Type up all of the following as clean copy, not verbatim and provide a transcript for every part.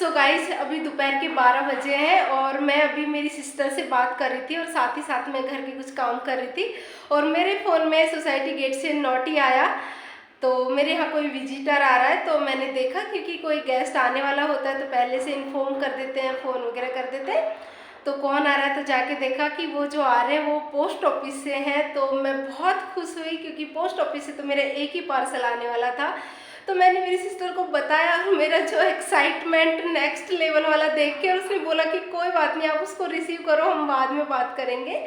So guys अभी दोपहर के 12 बजे हैं और मैं अभी मेरी सिस्टर से बात कर रही थी और साथ ही साथ मैं घर के कुछ काम कर रही थी और मेरे फ़ोन में सोसाइटी गेट से नोटी आया। तो मेरे यहाँ कोई विजिटर आ रहा है तो मैंने देखा, क्योंकि कोई गेस्ट आने वाला होता है तो पहले से इन्फॉर्म कर देते हैं, फ़ोन वगैरह कर देते हैं। तो कौन आ रहा है तो जाके देखा कि वो जो आ रहे हैं वो पोस्ट ऑफिस से हैं। तो मैं बहुत खुश हुई क्योंकि पोस्ट ऑफिस से तो मेरा एक ही पार्सल आने वाला था। तो मैंने मेरी सिस्टर को बताया और मेरा जो एक्साइटमेंट नेक्स्ट लेवल वाला देख के, और उसने बोला कि कोई बात नहीं, आप उसको रिसीव करो, हम बाद में बात करेंगे।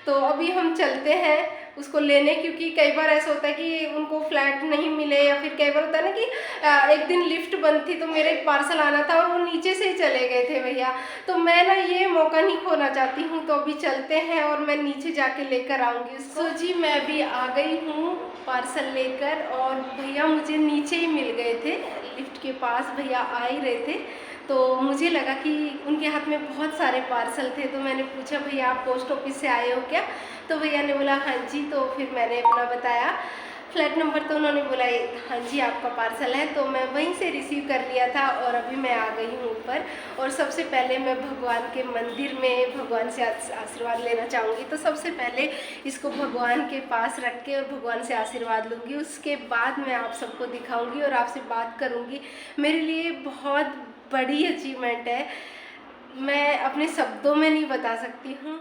तो अभी हम चलते हैं उसको लेने, क्योंकि कई बार ऐसा होता है कि उनको फ्लैट नहीं मिले, या फिर कई बार होता है ना कि एक दिन लिफ्ट बंद थी तो मेरे एक पार्सल आना था और वो नीचे से ही चले गए थे भैया। तो मैं ना ये मौका नहीं खोना चाहती हूँ, तो अभी चलते हैं और मैं नीचे जाके लेकर आऊँगी उसको। सो जी मैं अभी आ गई हूँ पार्सल लेकर, और भैया मुझे नीचे ही मिल गए थे, लिफ्ट के पास भैया आ ही रहे थे। तो मुझे लगा कि उनके हाथ में बहुत सारे पार्सल थे, तो मैंने पूछा भैया आप पोस्ट ऑफिस से आए हो क्या? तो भैया ने बोला हाँ जी। तो फिर मैंने अपना बताया फ्लैट नंबर, तो उन्होंने बोला हाँ जी आपका पार्सल है। तो मैं वहीं से रिसीव कर लिया था और अभी मैं आ गई हूँ ऊपर। और सबसे पहले मैं भगवान के मंदिर में भगवान से आशीर्वाद लेना चाहूँगी। तो सबसे पहले इसको भगवान के पास रख के और भगवान से आशीर्वाद लूँगी, उसके बाद मैं आप सबको दिखाऊँगी और आपसे बात करूँगी। मेरे लिए बहुत बड़ी अचीवमेंट है, मैं अपने शब्दों में नहीं बता सकती हूँ।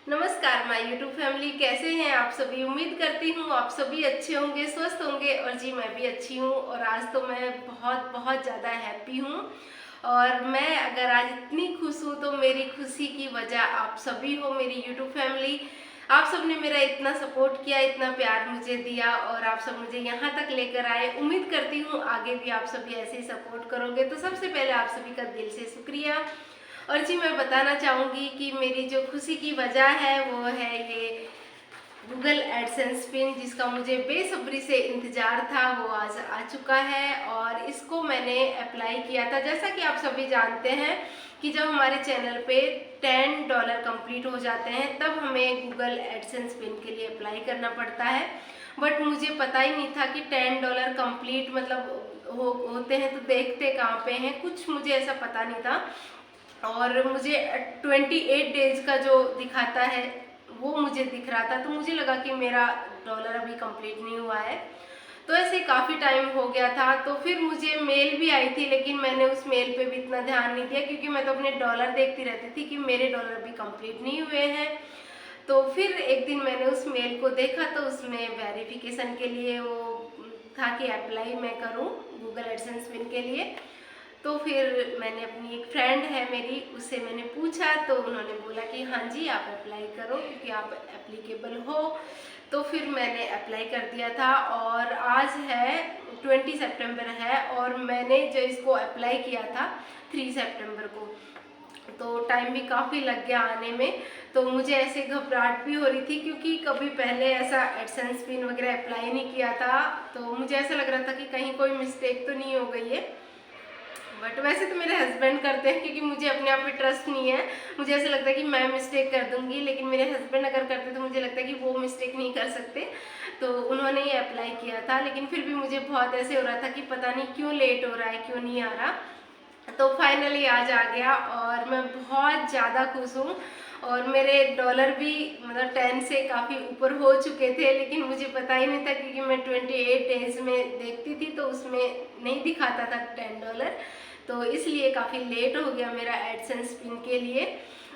नमस्कार माय यूट्यूब फैमिली, कैसे हैं आप सभी? उम्मीद करती हूँ आप सभी अच्छे होंगे, स्वस्थ होंगे, और जी मैं भी अच्छी हूँ। और आज तो मैं बहुत बहुत ज़्यादा हैप्पी हूँ। और मैं अगर आज इतनी खुश हूँ तो मेरी खुशी की वजह आप सभी हो, मेरी यूट्यूब फैमिली। आप सब ने मेरा इतना सपोर्ट किया, इतना प्यार मुझे दिया, और आप सब मुझे यहाँ तक लेकर आए। उम्मीद करती हूँ आगे भी आप सभी ऐसे ही सपोर्ट करोगे। तो सबसे पहले आप सभी का दिल से शुक्रिया। और जी मैं बताना चाहूँगी कि मेरी जो खुशी की वजह है वो है ये गूगल एडसेंस पिन, जिसका मुझे बेसब्री से इंतज़ार था, वो आज आ चुका है। और इसको मैंने अप्लाई किया था, जैसा कि आप सभी जानते हैं कि जब हमारे चैनल पे $10 कंप्लीट हो जाते हैं तब हमें गूगल एडसेंस पिन के लिए अप्लाई करना पड़ता है। बट मुझे पता ही नहीं था कि $10 कंप्लीट मतलब होते हैं, तो देखते कहाँ पे हैं, कुछ मुझे ऐसा पता नहीं था। और मुझे 28 डेज का जो दिखाता है वो मुझे दिख रहा था, तो मुझे लगा कि मेरा डॉलर अभी कंप्लीट नहीं हुआ है। तो ऐसे काफ़ी टाइम हो गया था। तो फिर मुझे मेल भी आई थी, लेकिन मैंने उस मेल पे भी इतना ध्यान नहीं दिया, क्योंकि मैं तो अपने डॉलर देखती रहती थी कि मेरे डॉलर अभी कंप्लीट नहीं हुए हैं। तो फिर एक दिन मैंने उस मेल को देखा, तो उसमें वेरिफिकेशन के लिए वो था कि अप्लाई मैं करूँ गूगल एडसेंस पिन के लिए। तो फिर मैंने अपनी एक फ्रेंड है मेरी, उससे मैंने पूछा, तो उन्होंने बोला कि हाँ जी आप अप्लाई करो क्योंकि आप एप्लीकेबल हो। तो फिर मैंने अप्लाई कर दिया था, और आज है 20 सितंबर है, और मैंने जो इसको अप्लाई किया था 3 सितंबर को। तो टाइम भी काफ़ी लग गया आने में। तो मुझे ऐसे घबराहट भी हो रही थी, क्योंकि कभी पहले ऐसा एडसेंस पिन वगैरह अप्लाई नहीं किया था। तो मुझे ऐसा लग रहा था कि कहीं कोई मिस्टेक तो नहीं हो गई है। बट वैसे तो मेरे हस्बैंड करते हैं, क्योंकि मुझे अपने आप पे ट्रस्ट नहीं है। मुझे ऐसा लगता है कि मैं मिस्टेक कर दूंगी, लेकिन मेरे हस्बैंड अगर करते तो मुझे लगता है कि वो मिस्टेक नहीं कर सकते। तो उन्होंने ही अप्लाई किया था, लेकिन फिर भी मुझे बहुत ऐसे हो रहा था कि पता नहीं क्यों लेट हो रहा है, क्यों नहीं आ रहा। तो फाइनली आज आ गया और मैं बहुत ज़्यादा खुश हूँ। और मेरे डॉलर भी मतलब 10 से काफ़ी ऊपर हो चुके थे, लेकिन मुझे पता ही नहीं था, क्योंकि मैं 28 डेज में देखती थी तो उसमें नहीं दिखाता था $10। तो इसलिए काफ़ी लेट हो गया मेरा एडसेंस पिन के लिए।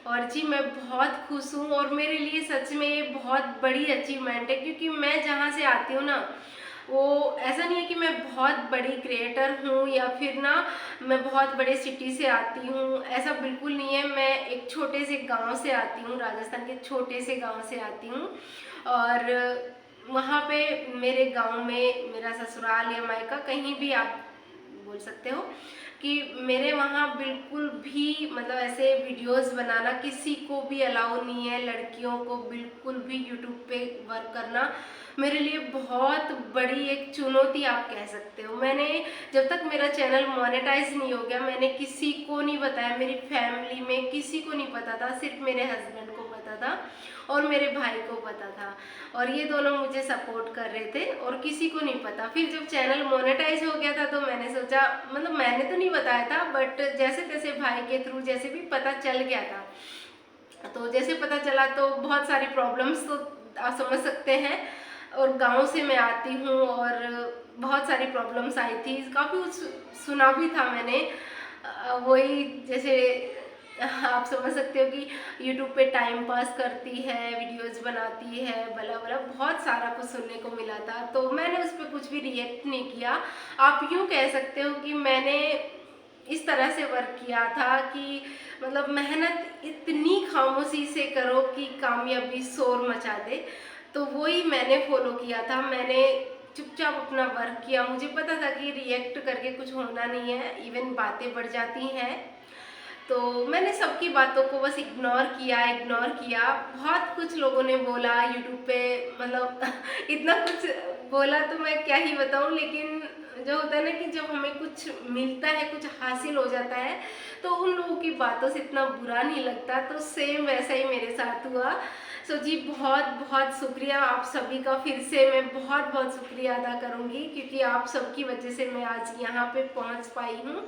और जी मैं बहुत खुश हूँ, और मेरे लिए सच में ये बहुत बड़ी अचीवमेंट है, क्योंकि मैं जहाँ से आती हूँ ना, वो ऐसा नहीं है कि मैं बहुत बड़ी क्रिएटर हूँ या फिर ना मैं बहुत बड़े सिटी से आती हूँ, ऐसा बिल्कुल नहीं है। मैं एक छोटे से गांव से आती हूँ, राजस्थान के छोटे से गांव से आती हूँ। और वहाँ पे मेरे गांव में मेरा ससुराल या मायका कहीं भी आप बोल सकते हो, कि मेरे वहाँ बिल्कुल भी मतलब ऐसे वीडियोस बनाना किसी को भी अलाउ नहीं है, लड़कियों को बिल्कुल भी यूट्यूब पे वर्क करना मेरे लिए बहुत बड़ी एक चुनौती आप कह सकते हो। मैंने जब तक मेरा चैनल मोनेटाइज नहीं हो गया, मैंने किसी को नहीं बताया, मेरी फैमिली में किसी को नहीं पता था, सिर्फ मेरे हस्बैंड को पता था और मेरे भाई को पता था, और ये दोनों मुझे सपोर्ट कर रहे थे और किसी को नहीं पता। फिर जब चैनल मोनेटाइज हो गया था तो मैंने सोचा, मतलब मैंने तो नहीं बताया था, बट जैसे तैसे भाई के थ्रू जैसे भी पता चल गया था, तो जैसे पता चला तो बहुत सारी प्रॉब्लम्स तो आप समझ सकते हैं, और गांव से मैं आती हूँ और बहुत सारी प्रॉब्लम्स आई थी, काफ़ी कुछ सुना भी था मैंने। वही जैसे आप समझ सकते हो कि यूट्यूब पे टाइम पास करती है, वीडियोस बनाती है, भला भला बहुत सारा कुछ सुनने को मिला था, तो मैंने उस पर कुछ भी रिएक्ट नहीं किया। आप यूँ कह सकते हो कि मैंने इस तरह से वर्क किया था कि मतलब मेहनत इतनी खामोशी से करो कि कामयाबी शोर मचा दे, तो वही मैंने फॉलो किया था। मैंने चुपचाप अपना वर्क किया, मुझे पता था कि रिएक्ट करके कुछ होना नहीं है, इवन बातें बढ़ जाती हैं, तो मैंने सबकी बातों को बस इग्नोर किया। बहुत कुछ लोगों ने बोला यूट्यूब पे, मतलब इतना कुछ बोला तो मैं क्या ही बताऊं, लेकिन जो होता है ना कि जब हमें कुछ मिलता है, कुछ हासिल हो जाता है, तो उन लोगों की बातों से इतना बुरा नहीं लगता, तो सेम वैसा ही मेरे साथ हुआ। सो जी बहुत बहुत शुक्रिया आप सभी का, फिर से मैं बहुत बहुत शुक्रिया अदा करूँगी, क्योंकि आप सबकी वजह से मैं आज यहाँ पे पहुँच पाई हूँ।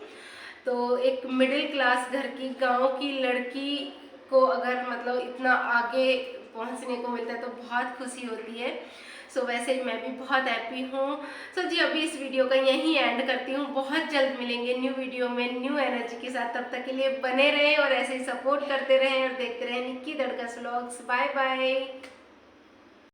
तो एक मिडिल क्लास घर की गांव की लड़की को अगर मतलब इतना आगे पहुंचने को मिलता है तो बहुत खुशी होती है। सो वैसे ही मैं भी बहुत हैप्पी हूँ। सो जी अभी इस वीडियो का यहीं एंड करती हूँ, बहुत जल्द मिलेंगे न्यू वीडियो में न्यू एनर्जी के साथ। तब तक के लिए बने रहें और ऐसे ही सपोर्ट करते रहें और देखते रहें Nikki Dadkas vlogs. Bye bye.